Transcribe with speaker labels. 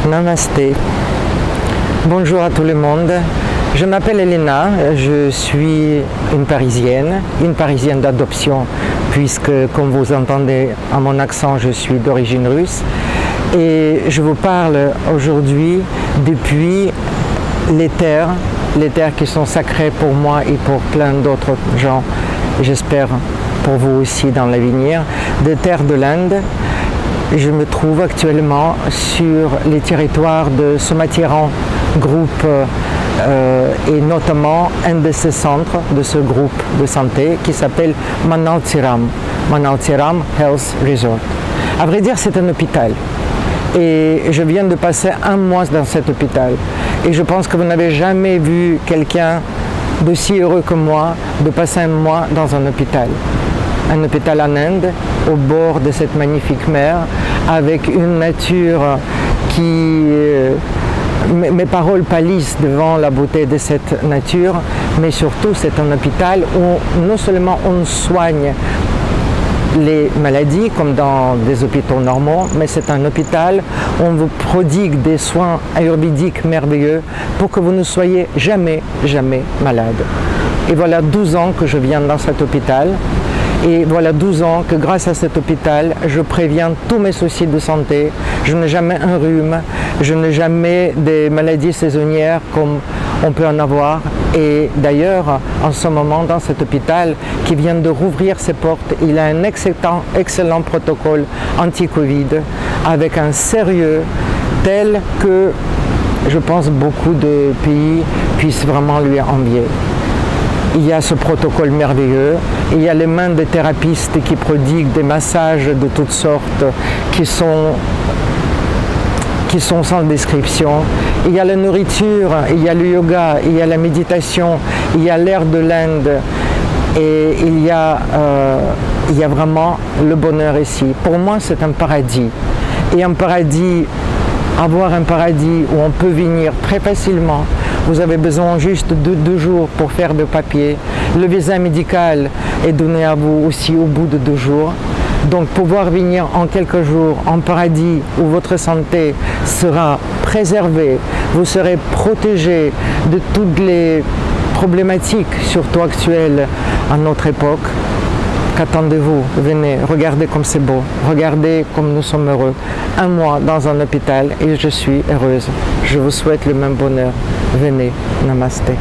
Speaker 1: Namasté. Bonjour à tout le monde. Je m'appelle Elena, je suis une Parisienne d'adoption, puisque comme vous entendez à mon accent, je suis d'origine russe. Et je vous parle aujourd'hui depuis les terres qui sont sacrées pour moi et pour plein d'autres gens, j'espère pour vous aussi dans l'avenir, des terres de l'Inde. Je me trouve actuellement sur les territoires de Somatiran groupe et notamment un de ces centres de ce groupe de santé qui s'appelle Manaltiram Health Resort. À vrai dire, c'est un hôpital et je viens de passer un mois dans cet hôpital et je pense que vous n'avez jamais vu quelqu'un d'aussi heureux que moi de passer un mois dans un hôpital en Inde, au bord de cette magnifique mer, avec une nature qui... Mes paroles pâlissent devant la beauté de cette nature, mais surtout c'est un hôpital où non seulement on soigne les maladies comme dans des hôpitaux normaux, mais c'est un hôpital où on vous prodigue des soins ayurvédiques merveilleux pour que vous ne soyez jamais malade. Et voilà 12 ans que je viens dans cet hôpital. Et voilà 12 ans que grâce à cet hôpital, je préviens tous mes soucis de santé. Je n'ai jamais un rhume, je n'ai jamais des maladies saisonnières comme on peut en avoir. Et d'ailleurs, en ce moment, dans cet hôpital qui vient de rouvrir ses portes, il a un excellent protocole anti-Covid avec un sérieux tel que je pense beaucoup de pays puissent vraiment lui envier. Il y a ce protocole merveilleux, il y a les mains des thérapeutes qui prodiguent des massages de toutes sortes qui sont sans description. Il y a la nourriture, il y a le yoga, il y a la méditation, il y a l'air de l'Inde et il y a vraiment le bonheur ici. Pour moi, c'est un paradis. Et un paradis, avoir un paradis où on peut venir très facilement. Vous avez besoin juste de 2 jours pour faire des papiers. Le visa médical est donné à vous aussi au bout de 2 jours. Donc pouvoir venir en quelques jours en paradis où votre santé sera préservée, vous serez protégé de toutes les problématiques, surtout actuelles à notre époque. Qu'attendez-vous? Venez, regardez comme c'est beau, regardez comme nous sommes heureux. Un mois dans un hôpital et je suis heureuse. Je vous souhaite le même bonheur. Venez, namasté.